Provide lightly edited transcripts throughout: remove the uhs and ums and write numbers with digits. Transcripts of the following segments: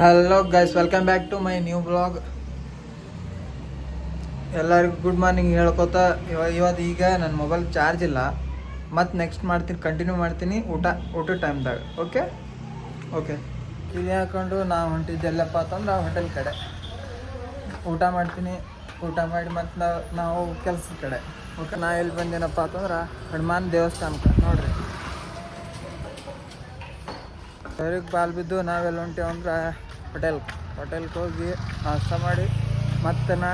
Hello guys, welcome back to my new blog. ಎಲ್ಲರಿಗೂ good morning ಹೇಳ್ಕೊತ ಇವತ್ತು ಈಗ ನನ್ನ ಮೊಬೈಲ್ ಚಾರ್ಜ್ ಇಲ್ಲ. ಮತ್ತು ನೆಕ್ಸ್ಟ್ ಕಂಟಿನ್ಯೂ ಮಾಡ್ತೀನಿ ಊಟ ಟೈಮ್ದಾಗ. ಓಕೆ ಓಕೆ ಇಲ್ಲಿ ಹಾಕೊಂಡು ನಾವು ಹೊಂಟಿದ್ದೆಲ್ಲಪ್ಪ ಅಂತಂದ್ರೆ ಹೋಟೆಲ್ ಕಡೆ ಊಟ ಮಾಡ್ತೀನಿ. ಊಟ ಮಾಡಿ ಮತ್ತು ನಾವು ಕೆಲಸದ ಕಡೆ. ಓಕೆ, ನಾ ಎಲ್ಲಿ ಬಂದೇನಪ್ಪ ಅಂತಂದ್ರೆ ಹನುಮಾನ್ ದೇವಸ್ಥಾನಕ್ಕೆ. ನೋಡ್ರಿ, ಸರಿಗೆ ಬಾಲ್ ಬಿದ್ದು ನಾವೆಲ್ಲ ಹೊಂಟೇವು ಅಂದ್ರೆ ಹೋಟೆಲ್ಗೆ ಹೋಗಿ ನಾಷ್ಟ ಮಾಡಿ ಮತ್ತೆ ನಾ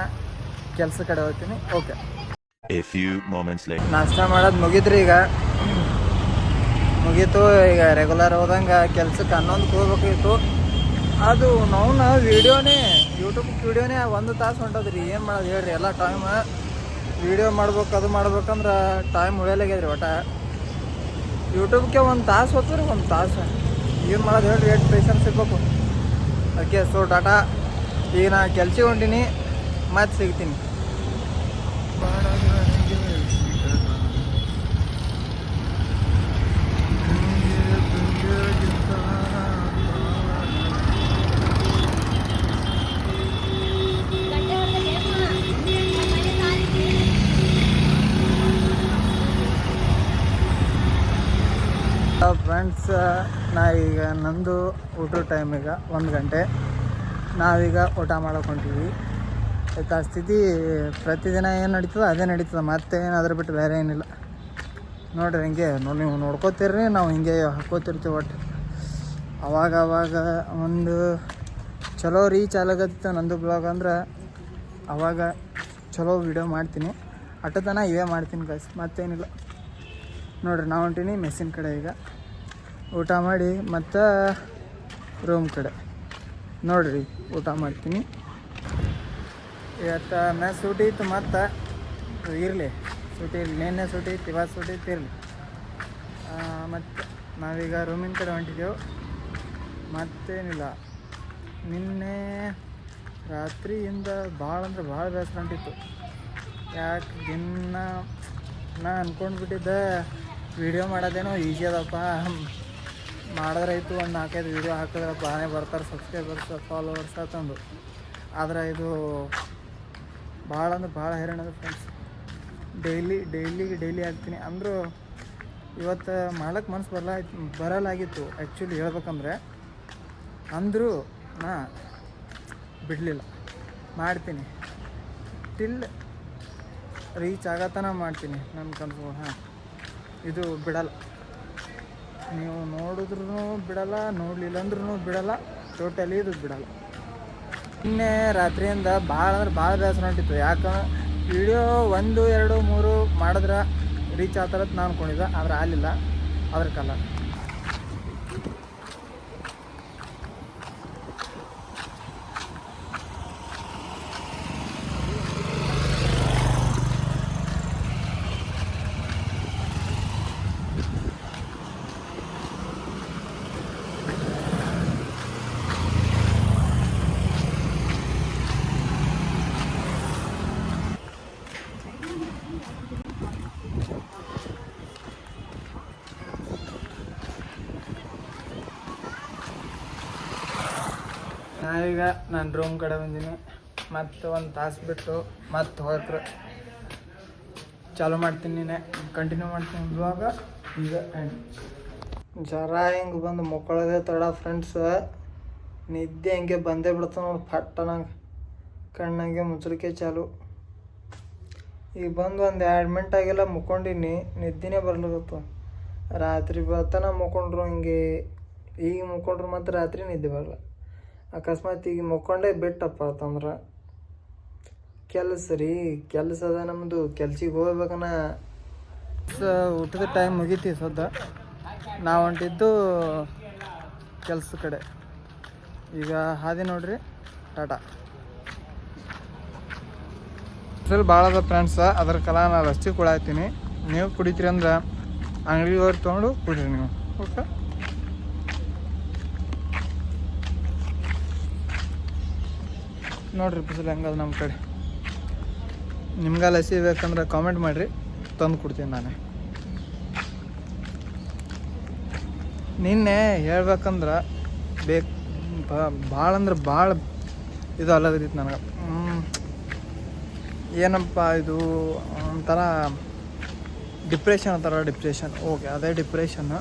ಕೆಲಸ ಕಡೆ ಹೋಗ್ತೀನಿ. ಓಕೆ, ನಾಷ್ಟ ಮಾಡೋದು ಮುಗೀತ್ರಿ. ಈಗ ಮುಗೀತು. ಈಗ ರೆಗ್ಯುಲರ್ ಹೋದಂಗೆ ಕೆಲ್ಸಕ್ಕೆ 11ಕ್ಕೆ ಹೋಗ್ಬೇಕಿತ್ತು. ಅದು ನಾವು ವೀಡಿಯೋನೇ ಯೂಟ್ಯೂಬ್ ವೀಡಿಯೋನೇ 1 ತಾಸು ಹೊಂಟದ್ರಿ. ಏನು ಮಾಡೋದು ಹೇಳ್ರಿ, ಎಲ್ಲ ಟೈಮ್ ವೀಡಿಯೋ ಮಾಡ್ಬೇಕು. ಅದು ಮಾಡ್ಬೇಕಂದ್ರೆ ಟೈಮ್ ಉಳಿಯಲಾಗ್ಯದ್ರಿ. ಒಟ್ಟು ಯೂಟ್ಯೂಬ್ಗೆ 1 ತಾಸು ಹೋಗ್ತೀರಿ. 1 ತಾಸು ಏನು ಮಾಡೋದು ಹೇಳ್ರಿ, ಎಷ್ಟು ಪೇಷನ್ಸ್ ಇರ್ಬೇಕು. Okay, so Tata. ಈಗ ನಾ ಕೆಲ್ಸಕ್ಕೆ ಹೊಂಟೀನಿ, ಮತ್ತೆ ಸಿಗ್ತೀನಿ. ಫ್ರೆಂಡ್ಸ್, ನಾ ಈಗ ನಂದು ಊಟದ ಟೈಮ್ ಈಗ 1 ಗಂಟೆ. ನಾವೀಗ ಊಟ ಮಾಡೋಕೆ ಹೊಂಟೀವಿ. ಆಯ್ತಾ, ಸ್ಥಿತಿ ಪ್ರತಿದಿನ ಏನು ನಡೀತದೆ ಅದೇ ನಡೀತದೆ. ಮತ್ತೆ ಏನು ಅದ್ರ ಬಿಟ್ಟು ಬೇರೆ ಏನಿಲ್ಲ. ನೋಡಿರಿ, ಹಿಂಗೆ ನೀವು ನೋಡ್ಕೋತೀರಿ, ನಾವು ಹಿಂಗೆ ಹಾಕೋತಿರ್ತೀವಿ. ಒಟ್ಟು ಅವಾಗ ಒಂದು ಚಲೋ ರೀಚ್ ಆಗತ್ತಿತ್ತು ನಂದು ಬ್ಲಾಗ್. ಅಂದ್ರೆ ಅವಾಗ ಚಲೋ ವೀಡಿಯೋ ಮಾಡ್ತೀನಿ. ಅಟ್ಟತನ ಇವೇ ಮಾಡ್ತೀನಿ ಗೈಸ್, ಮತ್ತೇನಿಲ್ಲ. ನೋಡಿರಿ, ನಾವು ಹೊಂಟೀನಿ ಮೆಸ್ಸಿನ ಕಡೆ. ಈಗ ಊಟ ಮಾಡಿ ಮತ್ತು ರೂಮ್ ಕಡೆ. ನೋಡಿರಿ, ಊಟ ಮಾಡ್ತೀನಿ. ಇವತ್ತು ಮೆಸ್ ಸೂಟಿ ಇತ್ತು. ಮತ್ತು ಇರಲಿ, ಸೂಟಿ ಇರಲಿ. ನಿನ್ನೆ ಸೂಟಿ ಇತ್ತು, ಇವತ್ತು ಸೂಟಿ ಇತ್ತು, ಇರಲಿ. ಮತ್ತು ನಾವೀಗ ರೂಮಿನ ಕಡೆ ಹೊಂಟಿದ್ದೆವು. ಮತ್ತೇನಿಲ್ಲ, ನಿನ್ನೆ ರಾತ್ರಿಯಿಂದ ಭಾಳ ಅಂದ್ರೆ ಭಾಳ ಬೇಸರ ಹೊಂಟಿತ್ತು. ಯಾಕೆ ದಿನ ನಾ ಅಂದ್ಕೊಂಡ್ಬಿಟ್ಟಿದ್ದೆ ವೀಡಿಯೋ ಮಾಡೋದೇನೋ ಈಸಿ ಅದಪ್ಪ, ಮಾಡಿದ್ರಾಯ್ತು, ಒಂದು 4-5 ವೀಡಿಯೋ ಹಾಕಿದ್ರೆ ಬಾನೇ ಬರ್ತಾರೆ ಸಬ್ಸ್ಕ್ರೈಬರ್ಸ್, ಫಾಲೋವರ್ಸ್ ಅಂತಂದು. ಆದರೆ ಇದು ಭಾಳ ಅಂದ್ರೆ ಭಾಳ ಹೈರಾಣದ ಫ್ರೆಂಡ್ಸ್. ಡೈಲಿ ಆಗ್ತೀನಿ ಅಂದರೂ ಇವತ್ತು ಮಾಡೋಕ್ಕೆ ಮನಸ್ಸು ಬರಲಾಗಿತ್ತು ಆ್ಯಕ್ಚುಲಿ ಹೇಳ್ಬೇಕಂದ್ರೆ. ಅಂದರೂ ನಾ ಬಿಡಲಿಲ್ಲ, ಮಾಡ್ತೀನಿ. ಟಿಲ್ ರೀಚ್ ಆಗತನ ಮಾಡ್ತೀನಿ ನನ್ನ ಕನಸು. ಇದು ಬಿಡಲ್ಲ. ನೀವು ನೋಡಿದ್ರೂ ಬಿಡಲ್ಲ, ನೋಡಲಿಲ್ಲ ಅಂದ್ರೂ ಬಿಡಲ್ಲ. ಟೋಟಲಿ ಇದು ಬಿಡಲ್ಲ. ನಿನ್ನೆ ರಾತ್ರಿಯಿಂದ ಭಾಳ ಅಂದ್ರೆ ಭಾಳ ಬೇಸರ ಹೊಂಟಿತ್ತು. ಯಾಕಂದ್ರೆ ವೀಡಿಯೋ 1, 2, 3 ಮಾಡಿದ್ರೆ ರೀಚ್ ಆಗ್ತಾರತ್ ನಾನು ಅನ್ಕೊಂಡಿದ್ದೆ. ಆದ್ರೆ ಆಗಲಿಲ್ಲ. ಅದ್ರ ಕಾಲ ನಾವೀಗ ನಾನು ರೂಮ್ ಕಡೆ ಬಂದೀನಿ. ಮತ್ತು 1 ತಾಸು ಬಿಟ್ಟು ಮತ್ತೆ ಹೋಗ್ರೆ ಚಾಲೂ ಮಾಡ್ತೀನಿ. ಕಂಟಿನ್ಯೂ ಮಾಡ್ತೀನಿ ಇವಾಗ. ಈಗ ಜರ ಹಿಂಗೆ ಬಂದು ಮುಕ್ಕೊಳ್ಳೋದೇ ತಡ ಫ್ರೆಂಡ್ಸ್. ನಿದ್ದೆ ಹಂಗೆ ಬಂದೇ ಬಿಡ್ತಾವೆ ನೋಡಿ, ಫಟ್ಟನಂಗೆ ಕಣ್ಣಂಗೆ ಮುಚ್ಚಲಿಕ್ಕೆ ಚಾಲು. ಈಗ ಬಂದು 1-2 ಮಿನಿಟ್ ಆಗಿಲ್ಲ ಮುಕ್ಕೊಂಡಿನಿ, ನಿದ್ದೆನೇ ಬರ್ಲಿತ್ತು. ರಾತ್ರಿ ಬರ್ತಾನೆ ಮುಕ್ಕೊಂಡ್ರು ಹಿಂಗೆ. ಈಗ ಮುಕ್ಕೊಂಡ್ರು ಮತ್ತು ರಾತ್ರಿ ನಿದ್ದೆ ಬರಲ್ಲ. ಅಕಸ್ಮಾತ್ ಈಗ ಮುಕ್ಕೊಂಡೇ ಬಿಟ್ಟಪ್ಪ ಅಂತಂದ್ರೆ ಕೆಲಸ ಅದ ನಮ್ಮದು. ಕೆಲ್ಸಿಗೆ ಹೋಗ್ಬೇಕನ್ನ ಊಟದ ಟೈಮ್ ಮುಗೀತಿ ಸದ್ದ. ನಾವು ಹೊಂಟಿದ್ದು ಕೆಲಸದ ಕಡೆ. ಈಗ ಹಾದಿ ನೋಡ್ರಿ, ಟಾಟಾ. ಭಾಳ ಅದ ಫ್ರೆಂಡ್ಸ. ಅದ್ರ ಕಲ ನಾನು ರಸ್ತೆ ಕುಡಾಯ್ತೀನಿ. ನೀವು ಕುಡಿತೀರಿ ಅಂದ್ರೆ ಅಂಗಡಿಗೆ ಹೋಗಿ ತೊಗೊಂಡು ಕುಡೀರಿ ನೀವು. ಓಕೆ, ನೋಡಿರಿ ಬಿಸಿಲು ಹೆಂಗದ ನಮ್ಮ ಕಡೆ. ನಿಮ್ಗೆ ಲಸಿ ಬೇಕಂದ್ರೆ ಕಾಮೆಂಟ್ ಮಾಡಿರಿ, ತಂದು ಕೊಡ್ತೀನಿ ನಾನೇ. ನಿನ್ನೆ ಹೇಳ್ಬೇಕಂದ್ರೆ ಭಾಳ ಅಂದ್ರೆ ಭಾಳ ಇದು ಅಲ್ಲದಿತ್ತು ನನಗೆ. ಏನಪ್ಪ ಇದು ಒಂಥರ ಡಿಪ್ರೆಷನ್. ಓಕೆ, ಅದೇ ಡಿಪ್ರೆಷನ್ನು.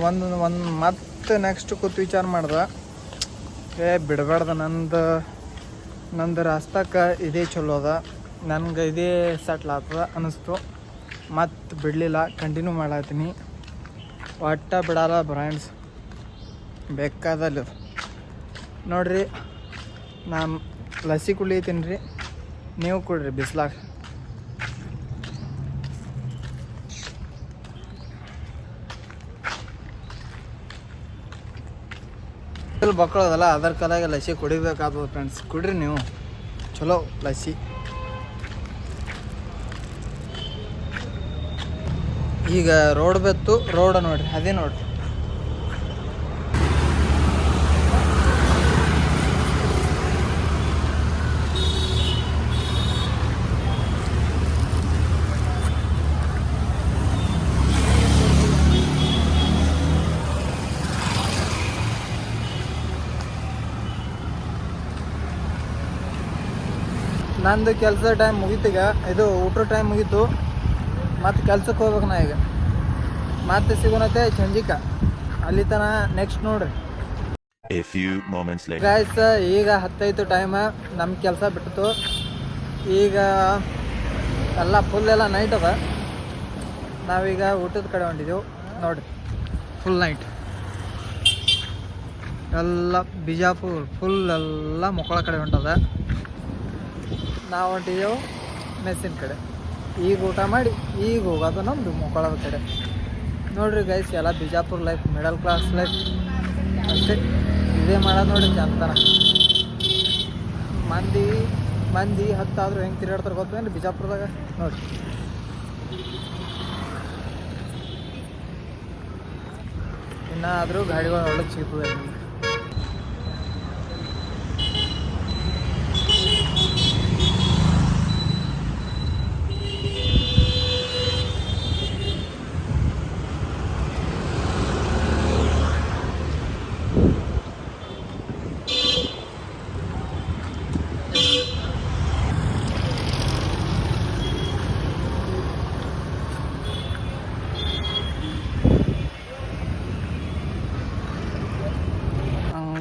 ಒಂದು ಮತ್ತೆ ನೆಕ್ಸ್ಟ್ ಕೂತು ವಿಚಾರ ಮಾಡ್ದೆ, ಬಿಡಬಾರ್ದು, ನಂದು ರಾಸ್ತಕ್ಕೆ ಇದೇ ಚಲೋ ಅದ, ನನಗೆ ಇದೇ ಸೆಟ್ಲ್ ಆಗ್ತದ ಅನ್ನಿಸ್ತು. ಮತ್ತು ಬಿಡಲಿಲ್ಲ, ಕಂಟಿನ್ಯೂ ಮಾಡತ್ತೀನಿ. ಒಟ್ಟ ಬಿಡಲ್ಲ ಫ್ರೆಂಡ್ಸ್, ಬೇಕಾದಲ್ಲಿ ನೋಡ್ರಿ. ನಾನು ಲಸ್ಸಿ ಕುಡಿತೀನಿ ರೀ, ನೀವು ಕುಡ್ರಿ ಬಿಸ್ಲಾಗ. ಬಕ್ಕಳದಲ್ಲ, ಅದರ ಕಲಾಗೆ ಲಸ್ಸಿ ಕುಡಿಬೇಕಾಗ್ತದೆ ಫ್ರೆಂಡ್ಸ್. ಕುಡ್ರಿ ನೀವು, ಚಲೋ ಲಸ್ಸಿ. ಈಗ ರೋಡ್ ಬೆತ್ತು, ರೋಡ್ ನೋಡ್ರಿ, ಅದೇ ನೋಡ್ರಿ. ನಂದು ಕೆಲಸದ ಟೈಮ್ ಮುಗೀತೀಗ, ಇದು ಊಟ ಟೈಮ್ ಮುಗೀತು. ಮತ್ತು ಕೆಲ್ಸಕ್ಕೆ ಹೋಗ್ಬೇಕು ನಾ ಈಗ. ಮತ್ತೆ ಸಿಗೋಣತೆ ಸಂಜಿಕ, ಅಲ್ಲಿ ತನ ನೆಕ್ಸ್ಟ್ ನೋಡ್ರಿ ಗೈಸ್. ಈಗ 10 ಟೈಮ್, ನಮ್ಮ ಕೆಲಸ ಬಿಟ್ಟಿತು. ಈಗ ಎಲ್ಲ ಫುಲ್ ಎಲ್ಲ ನೈಟ್ ಅದ. ನಾವೀಗ ಊಟದ ಕಡೆ ಹೊಂಟಿದ್ದೆವು ನೋಡ್ರಿ. ಫುಲ್ ನೈಟ್ ಎಲ್ಲ ಬಿಜಾಪುರ್ ಫುಲ್ ಎಲ್ಲ ಮಕ್ಕಳ ಕಡೆ ಹೊಂಟದ. ನಾವು ಹೊಂಟಿದ್ದೆವು ಮೆಸ್ಸಿನ ಕಡೆ. ಈಗ ಊಟ ಮಾಡಿ ಈಗ ಹೋಗೋದು ನಮ್ಮದು ಮಕ್ಕಳದ ಕಡೆ. ನೋಡ್ರಿ ಗೈಸ್, ಎಲ್ಲ Bijapur life, middle class life ಅಷ್ಟೇ. ಇದೇ ಮಾಡೋದು ನೋಡ್ರಿ ಚಂತನ. ಮಂದಿ ಹತ್ತಾದರೂ ಹೆಂಗೆ ತಿರುಗಾಡ್ತಾರೆ ಗೊತ್ತೇನು ಬಿಜಾಪುರದಾಗ ನೋಡ್ರಿ. ಇನ್ನಾದರೂ ಗಾಡಿಗಳು ಒಳಗೆ ಸಿಗ್ತದೆ.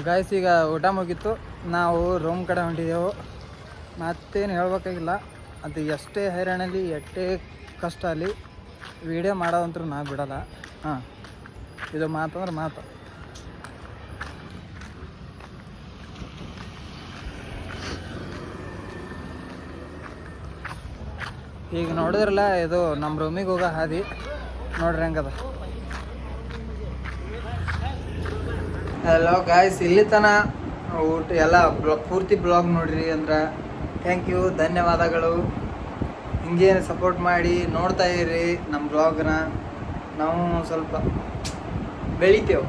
ಗಾಯ್ಸ್, ಈಗ ಊಟ ಮುಗೀತು, ನಾವು ರೂಮ್ ಕಡೆ ಹೊಂಟಿದ್ದೆವು. ಮತ್ತೇನು ಹೇಳ್ಬೇಕಾಗಿಲ್ಲ. ಅದು ಎಷ್ಟೇ ಹೈರಾಣಲ್ಲಿ, ಎಷ್ಟೇ ಕಷ್ಟ ಅಲ್ಲಿ, ವೀಡಿಯೋ ಮಾಡೋದಂತೂ ನಾ ಬಿಡಲ್ಲ. ಇದು ಮಾತಂದ್ರೆ ಮಾತು. ಈಗ ನೋಡಿದ್ರಲ್ಲ, ಇದು ನಮ್ಮ ರೂಮಿಗೆ ಹೋಗೋ ಹಾದಿ ನೋಡ್ರಿ ಹೆಂಗದ. ಹಲೋ ಗಾಯ್ಸ್, ಇಲ್ಲಿ ತನ ಊಟ ಎಲ್ಲ ಪೂರ್ತಿ ಬ್ಲಾಗ್ ನೋಡ್ರಿ ಅಂದ್ರೆ ಥ್ಯಾಂಕ್ ಯು, ಧನ್ಯವಾದಗಳು. ಹಿಂಗೆ ಸಪೋರ್ಟ್ ಮಾಡಿ ನೋಡ್ತಾ ಇರಿ ನಮ್ಮ ಬ್ಲಾಗ್ನ. ನಾವು ಸ್ವಲ್ಪ ಬೆಳಿತೇವೆ.